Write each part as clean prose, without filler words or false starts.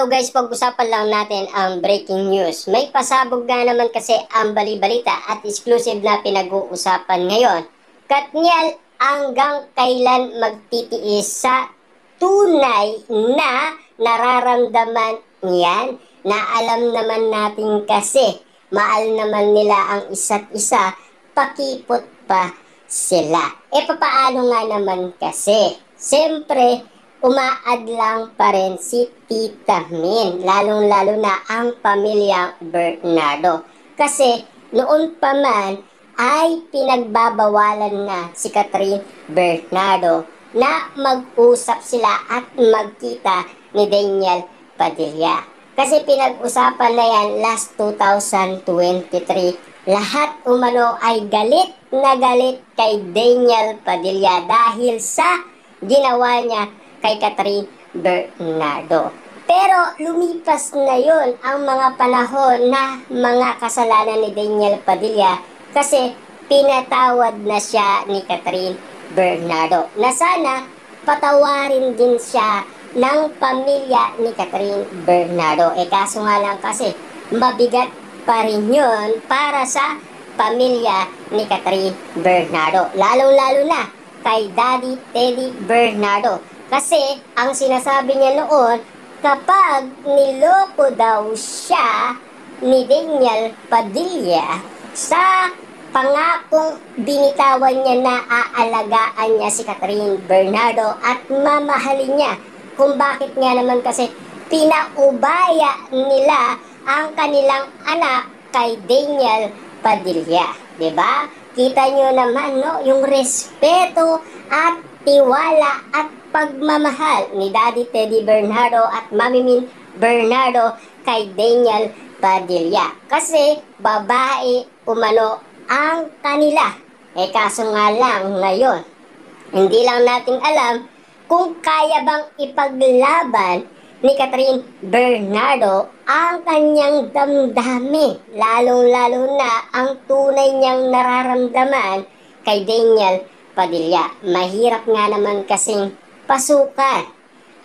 Hello guys, pag-usapan lang natin ang breaking news. May pasabog nga naman kasi ang bali-balita at exclusive na pinag-uusapan ngayon. Katniel, hanggang kailan magtitiis sa tunay na nararamdaman niyan? Na alam naman natin kasi, mahal naman nila ang isa't isa, pakipot pa sila. Papaano nga naman kasi? Siyempre, umaadlang pa rin si Tita Min, lalong-lalo na ang pamilyang Bernardo. Kasi noon pa man ay pinagbabawalan na si Catherine Bernardo na mag-usap sila at magkita ni Daniel Padilla. Kasi pinag-usapan na yan last 2023. Lahat umano ay galit na galit kay Daniel Padilla dahil sa ginawa niya kay Catherine Bernardo. Pero lumipas na yon ang mga panahon na mga kasalanan ni Daniel Padilla kasi pinatawad na siya ni Catherine Bernardo na sana patawarin din siya ng pamilya ni Catherine Bernardo. Kaso nga lang kasi mabigat pa rin yun para sa pamilya ni Catherine Bernardo. Lalong-lalo na kay Daddy Teddy Bernardo. Kasi ang sinasabi niya noon, kapag niloko daw siya ni Daniel Padilla sa pangakong binitawan niya na aalagaan niya si Catherine Bernardo at mamahalin niya. Kung bakit nga naman kasi pinaubaya nila ang kanilang anak kay Daniel Padilla. Diba? Kita nyo naman, no? Yung respeto at tiwala at pagmamahal ni Daddy Teddy Bernardo at Mami Min Bernardo kay Daniel Padilla. Kasi babae umano ang kanila. Kaso nga lang ngayon, hindi lang natin alam kung kaya bang ipaglaban ni Catherine Bernardo ang kanyang damdamin, lalong-lalo na ang tunay niyang nararamdaman kay Daniel Padilla. Mahirap nga naman kasing pasukan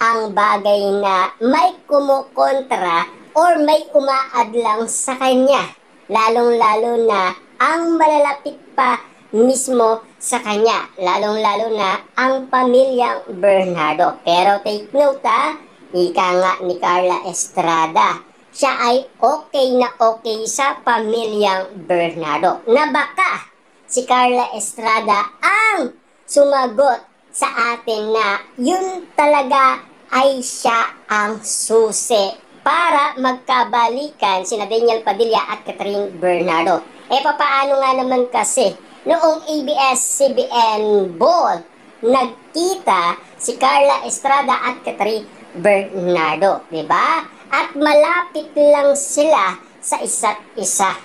ang bagay na may kumukontra or may umaadlang sa kanya, lalong-lalo na ang malalapit pa mismo sa kanya, lalong-lalo na ang pamilyang Bernardo. Pero take note ika nga ni Carla Estrada, siya ay okay na okay sa pamilyang Bernardo. Na baka si Carla Estrada ang sumagot sa atin na yun talaga ay siya ang susi para magkabalikan sina Daniel Padilla at Catherine Bernardo. Papaano nga naman kasi noong ABS-CBN Ball, nagkita si Carla Estrada at Catherine Bernardo, diba? At malapit lang sila sa isa't isa.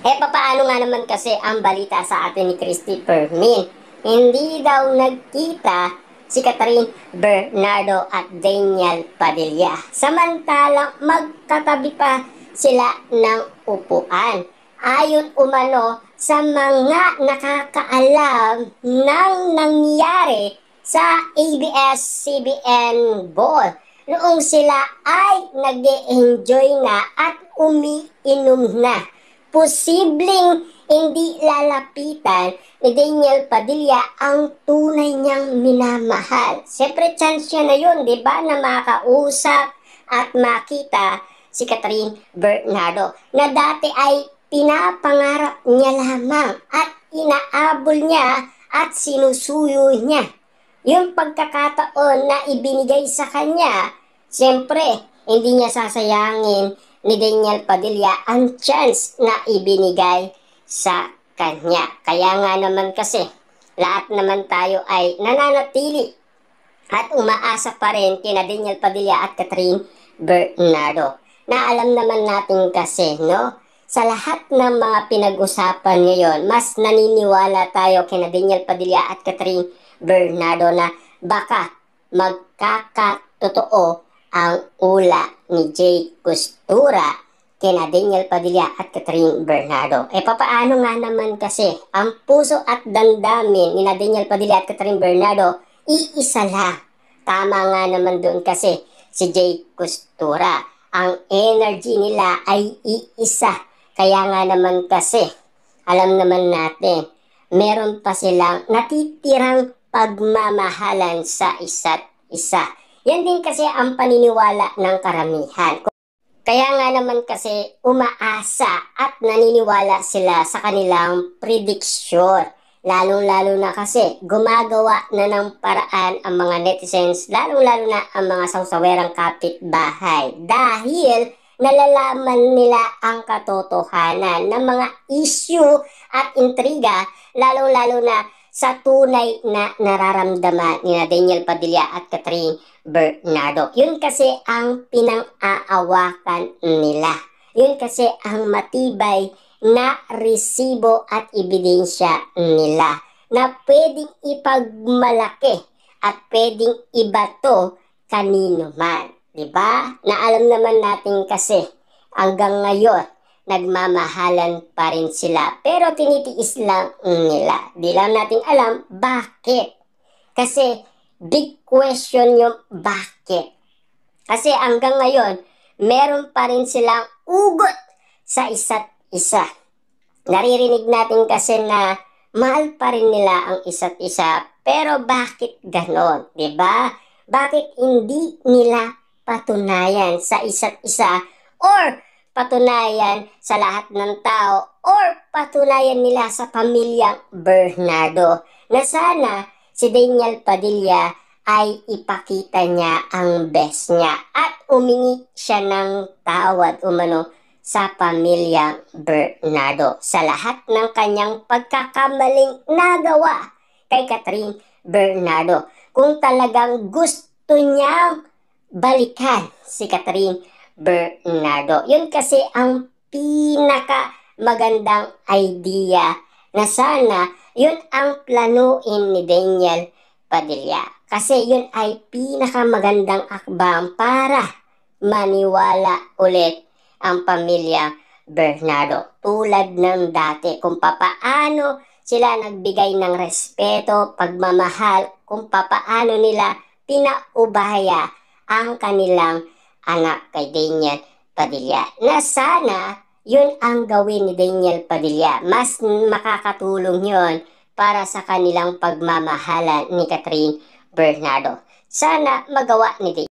Papaano nga naman kasi ang balita sa atin ni Christopher Min? Hindi daw nagkita si Catherine Bernardo at Daniel Padilla. Samantalang magkatabi pa sila ng upuan. Ayon umano sa mga nakakaalam ng nangyari sa ABS-CBN Ball, noong sila ay nag-e-enjoy na at umiinom na. Posibleng hindi lalapitan ni Daniel Padilla ang tunay niyang minamahal. Siyempre, chance siya na yun, di ba, na makausap at makita si Catherine Bernardo, na dati ay pinapangarap niya lamang at inaabol niya at sinusuyo niya. Yung pagkakataon na ibinigay sa kanya, siyempre, hindi niya sasayangin ni Daniel Padilla ang chance na ibinigay sa kanya. Kaya nga naman kasi, lahat naman tayo ay nananatili at umaasa pa rin kina Daniel Padilla at Catherine Bernardo. Na alam naman natin kasi, no? Sa lahat ng mga pinag-usapan ngayon, mas naniniwala tayo kina Daniel Padilla at Catherine Bernardo na baka magkakatotoo ang ula ni Jay Costura kina Daniel Padilla at Catherine Bernardo. Papaano nga naman kasi ang puso at damdamin ni Daniel Padilla at Catherine Bernardo iisa lang. Tama nga naman doon kasi si Jay Costura. Ang energy nila ay iisa. Kaya nga naman kasi, alam naman natin, meron pa silang natitirang pagmamahalan sa isa't isa. Yan din kasi ang paniniwala ng karamihan. Kaya nga naman kasi umaasa at naniniwala sila sa kanilang prediksyon. Lalong-lalo na kasi gumagawa na ng paraan ang mga netizens, lalong-lalo na ang mga sawsawerang kapitbahay. Dahil nalalaman nila ang katotohanan ng mga issue at intriga, lalong-lalo na sa tunay na nararamdaman ni Daniel Padilla at Catherine Bernardo. Yun kasi ang pinang-aawakan nila. Yun kasi ang matibay na resibo at ebidensya nila na pwedeng ipagmalaki at pwedeng ibato kanino man. Diba? Na alam naman natin kasi hanggang ngayon nagmamahalan pa rin sila pero tinitiis lang nila. Di lang natin alam bakit. Kasi big question yung bakit. Kasi hanggang ngayon meron pa rin silang ugot sa isa't isa. Naririnig natin kasi na mahal pa rin nila ang isa't isa. Pero bakit ganon? Diba? Bakit hindi nila patunayan sa isa't isa or patunayan sa lahat ng tao or patunayan nila sa pamilyang Bernardo na sana si Daniel Padilla ay ipakita niya ang best niya at umingi siya ng tawad umano sa pamilyang Bernardo sa lahat ng kanyang pagkakamaling nagawa kay Catherine Bernardo. Kung talagang gusto niyang balikan si Catherine Bernardo. Yun kasi ang pinaka magandang idea na sana yun ang planuin ni Daniel Padilla. Kasi yun ay pinaka magandang akbang para maniwala ulit ang pamilya Bernardo. Tulad ng dati kung papaano sila nagbigay ng respeto, pagmamahal, kung papaano nila pinaubaya ang kanilang anak kay Daniel Padilla. Na sana yun ang gawin ni Daniel Padilla. Mas makakatulong yun para sa kanilang pagmamahalan ni Catherine Bernardo. Sana magawa ni Daniel.